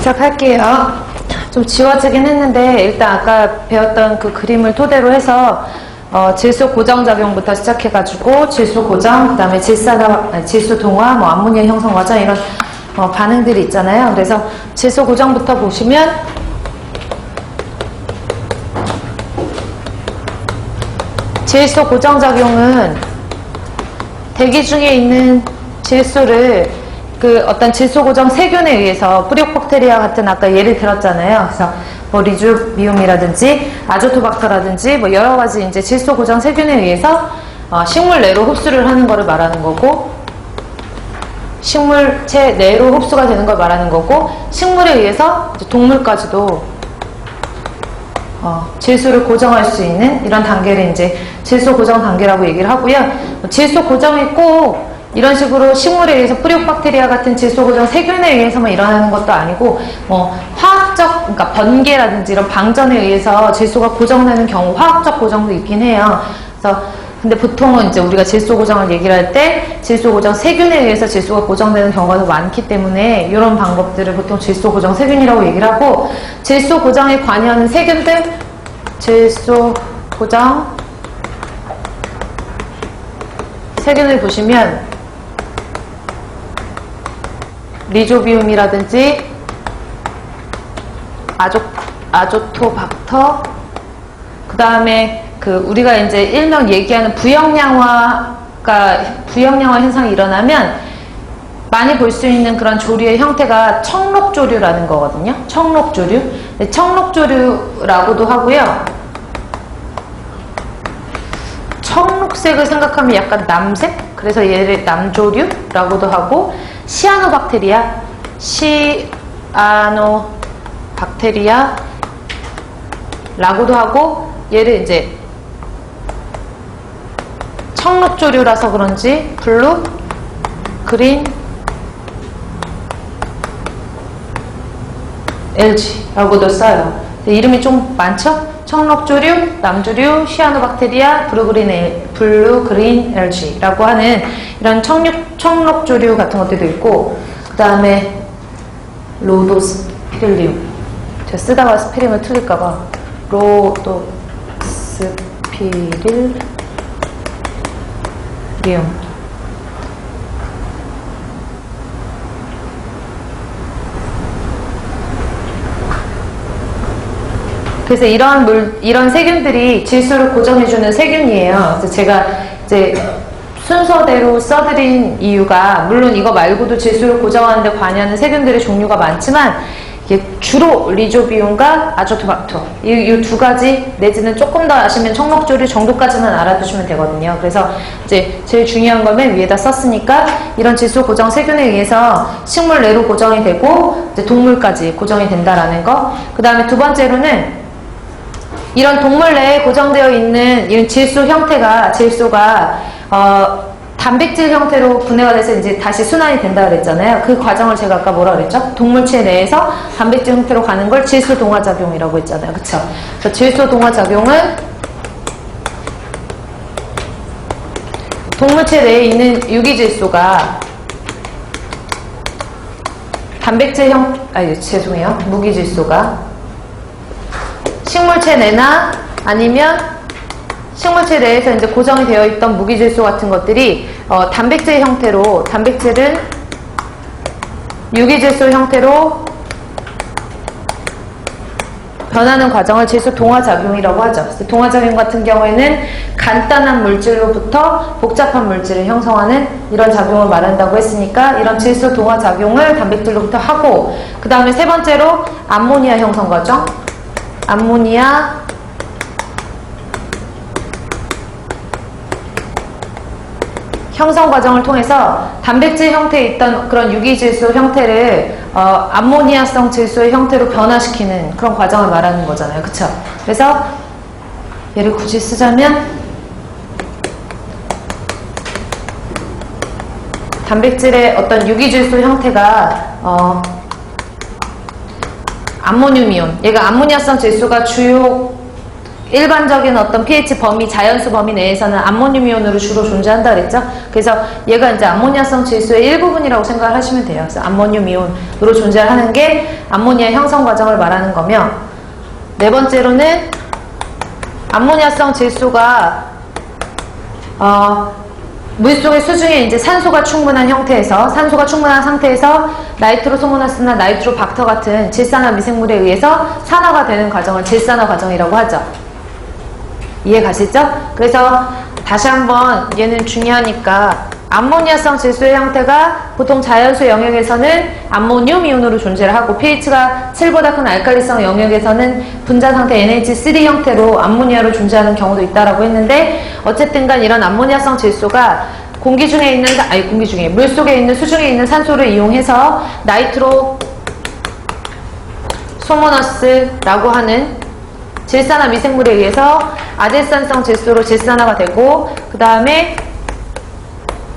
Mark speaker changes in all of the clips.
Speaker 1: 시작할게요. 좀 지워지긴 했는데 일단 아까 배웠던 그 그림을 토대로 해서 질소 고정작용부터 시작해가지고 질소 고정, 그 다음에 질소 동화, 암모니아 형성 과정 이런 반응들이 있잖아요. 그래서 질소 고정부터 보시면 질소 고정작용은 대기 중에 있는 질소를 그 어떤 질소 고정 세균에 의해서 뿌리옥박테리아 같은 아까 예를 들었잖아요. 그래서 리주비움이라든지 아조토박터라든지 여러 가지 이제 질소 고정 세균에 의해서 식물 내로 흡수를 하는 거를 말하는 거고, 식물체 내로 흡수가 되는 걸 말하는 거고, 식물에 의해서 이제 동물까지도 질소를 고정할 수 있는 이런 단계를 이제 질소 고정 단계라고 얘기를 하고요. 질소 고정이 꼭 이런 식으로 식물에 의해서 뿌리옥박테리아 같은 질소 고정 세균에 의해서만 일어나는 것도 아니고, 화학적, 그러니까 번개라든지 이런 방전에 의해서 질소가 고정되는 경우, 화학적 고정도 있긴 해요. 그래서 근데 보통은 이제 우리가 질소 고정을 얘기를 할 때 질소 고정 세균에 의해서 질소가 고정되는 경우가 더 많기 때문에 이런 방법들을 보통 질소 고정 세균이라고 얘기를 하고, 질소 고정에 관여하는 세균들, 질소 고정 세균을 보시면 리조비움이라든지 아조토박터, 그 다음에 우리가 이제 일명 얘기하는 부영양화 현상이 일어나면 많이 볼 수 있는 그런 조류의 형태가 청록조류라는 거거든요. 청록조류. 청록조류라고도 하고요. 청록색을 생각하면 약간 남색? 그래서 얘를 남조류라고도 하고, 시아노박테리아라고도 하고, 얘를 이제 청록조류라서 그런지 블루, 그린, LG라고도 써요. 이름이 좀 많죠? 청록조류, 남조류, 시아노박테리아, 블루, 그린, LG라고 하는 이런 청록조류 같은 것들도 있고, 그 다음에 로도스피릴리움. 제가 쓰다가 스페링을 틀릴까봐. 로도스피릴리움. 그래서 이런 세균들이 질소를 고정해주는 세균이에요. 그래서 제가 이제 순서대로 써드린 이유가, 물론 이거 말고도 질소를 고정하는 데 관여하는 세균들의 종류가 많지만, 이게 주로 리조비움과 아조토박터, 이 두 가지 내지는 조금 더 아시면 청록조류 정도까지는 알아두시면 되거든요. 그래서 이제 제일 중요한 거는 위에다 썼으니까 이런 질소 고정 세균에 의해서 식물 내로 고정이 되고 이제 동물까지 고정이 된다라는 거. 그 다음에 두 번째로는 이런 동물 내에 고정되어 있는 이런 질소가 단백질 형태로 분해가 돼서 이제 다시 순환이 된다 그랬잖아요. 그 과정을 제가 아까 뭐라 그랬죠? 동물체 내에서 단백질 형태로 가는 걸 질소 동화작용이라고 했잖아요. 그쵸? 그래서 질소 동화작용은 동물체 내에 있는 유기질소가 무기질소가 식물체 내나 아니면 식물체 내에서 이제 고정이 되어 있던 무기질소 같은 것들이 단백질 형태로, 단백질은 유기질소 형태로 변하는 과정을 질소 동화작용이라고 하죠. 그래서 동화작용 같은 경우에는 간단한 물질로부터 복잡한 물질을 형성하는 이런 작용을 말한다고 했으니까, 이런 질소 동화작용을 단백질로부터 하고, 그 다음에 세 번째로 암모니아 형성 과정, 암모니아 형성 과정을 통해서 단백질 형태에 있던 그런 유기질소 형태를 암모니아성 질소의 형태로 변화시키는 그런 과정을 말하는 거잖아요. 그쵸? 그래서 얘를 굳이 쓰자면 단백질의 어떤 유기질소 형태가 암모늄이온, 얘가 암모니아성 질소가 주요 일반적인 어떤 pH 범위, 자연수 범위 내에서는 암모늄 이온으로 주로 존재한다 그랬죠? 그래서 얘가 이제 암모니아성 질소의 일부분이라고 생각을 하시면 돼요. 그래서 암모늄 이온으로 존재하는 게 암모니아 형성 과정을 말하는 거며, 네 번째로는 암모니아성 질소가 물속의 수중에 이제 산소가 충분한 상태에서 나이트로소모나스나 나이트로박터 같은 질산화 미생물에 의해서 산화가 되는 과정을 질산화 과정이라고 하죠. 이해 가시죠? 그래서 다시 한번 얘는 중요하니까 암모니아성 질소의 형태가 보통 자연수 영역에서는 암모늄 이온으로 존재를 하고 pH가 7보다 큰 알칼리성 영역에서는 분자 상태 NH3 형태로 암모니아로 존재하는 경우도 있다라고 했는데, 어쨌든 간 이런 암모니아성 질소가 물속에 있는 수중에 있는 산소를 이용해서 나이트로 소모너스라고 하는 질산화 미생물에 의해서 아제산성 질소로 질산화가 되고, 그 다음에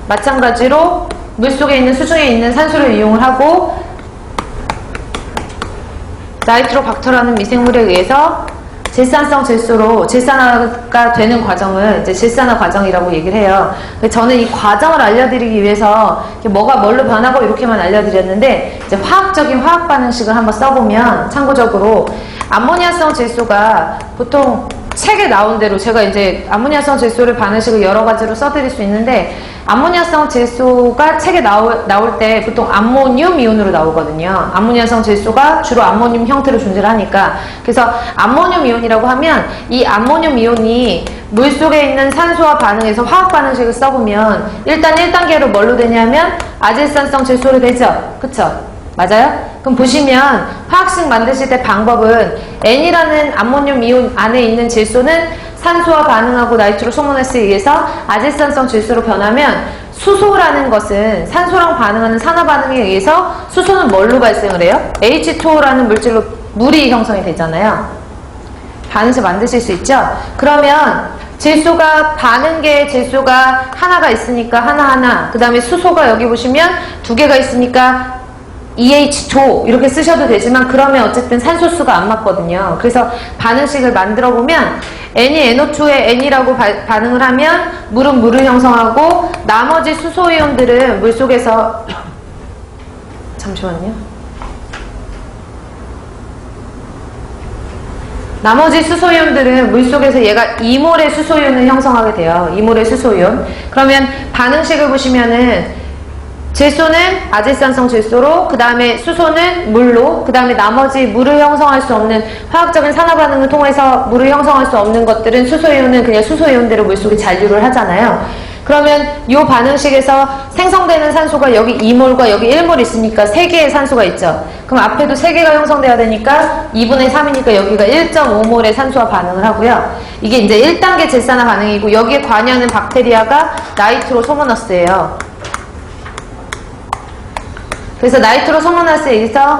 Speaker 1: 마찬가지로 물속에 있는 수중에 있는 산소를 이용을 하고 나이트로박터라는 미생물에 의해서 질산성 질소로 질산화가 되는 과정을 이제 질산화 과정이라고 얘기를 해요. 저는 이 과정을 알려드리기 위해서 뭐가 뭘로 변하고 이렇게만 알려드렸는데, 이제 화학적인 화학 반응식을 한번 써보면 참고적으로 암모니아성 질소가 보통 책에 나온 대로, 제가 이제 암모니아성 질소를 반응식을 여러 가지로 써드릴 수 있는데, 암모니아성 질소가 책에 나올 때 보통 암모늄 이온으로 나오거든요. 암모니아성 질소가 주로 암모늄 형태로 존재를 하니까. 그래서 암모늄 이온이라고 하면 이 암모늄 이온이 물속에 있는 산소와 반응해서 화학 반응식을 써보면 일단 1단계로 뭘로 되냐면 아질산성 질소로 되죠. 그쵸? 맞아요? 그럼 보시면 화학식 만드실 때 방법은 N이라는 암모늄 이온 안에 있는 질소는 산소와 반응하고 나이트로소모나스에 의해서 아질산성 질소로 변하면, 수소라는 것은 산소랑 반응하는 산화 반응에 의해서 수소는 뭘로 발생을 해요? H2O라는 물질로 물이 형성이 되잖아요. 반응식 만드실 수 있죠? 그러면 질소가 하나가 있으니까 하나하나, 그 다음에 수소가 여기 보시면 2개가 있으니까 EH2 이렇게 쓰셔도 되지만, 그러면 어쨌든 산소수가 안 맞거든요. 그래서 반응식을 만들어 보면 N이 NO2에 N이라고 반응을 하면 물은 물을 형성하고, 나머지 수소이온들은 물속에서 잠시만요. 나머지 수소이온들은 물속에서 얘가 2몰의 수소이온을 형성하게 돼요. 2몰의 수소이온. 그러면 반응식을 보시면은 질소는 아질산성 질소로, 그 다음에 수소는 물로, 그 다음에 나머지 물을 형성할 수 없는 화학적인 산화 반응을 통해서 물을 형성할 수 없는 것들은 수소이온은 그냥 수소이온대로 물속에 잔류를 하잖아요. 그러면 이 반응식에서 생성되는 산소가 여기 2몰과 여기 1몰 있으니까 3개의 산소가 있죠. 그럼 앞에도 3개가 형성돼야 되니까 2분의 3이니까 여기가 1.5몰의 산소와 반응을 하고요. 이게 이제 1단계 질산화 반응이고, 여기에 관여하는 박테리아가 나이트로소모나스예요. 그래서 나이트로소모나스에 의해서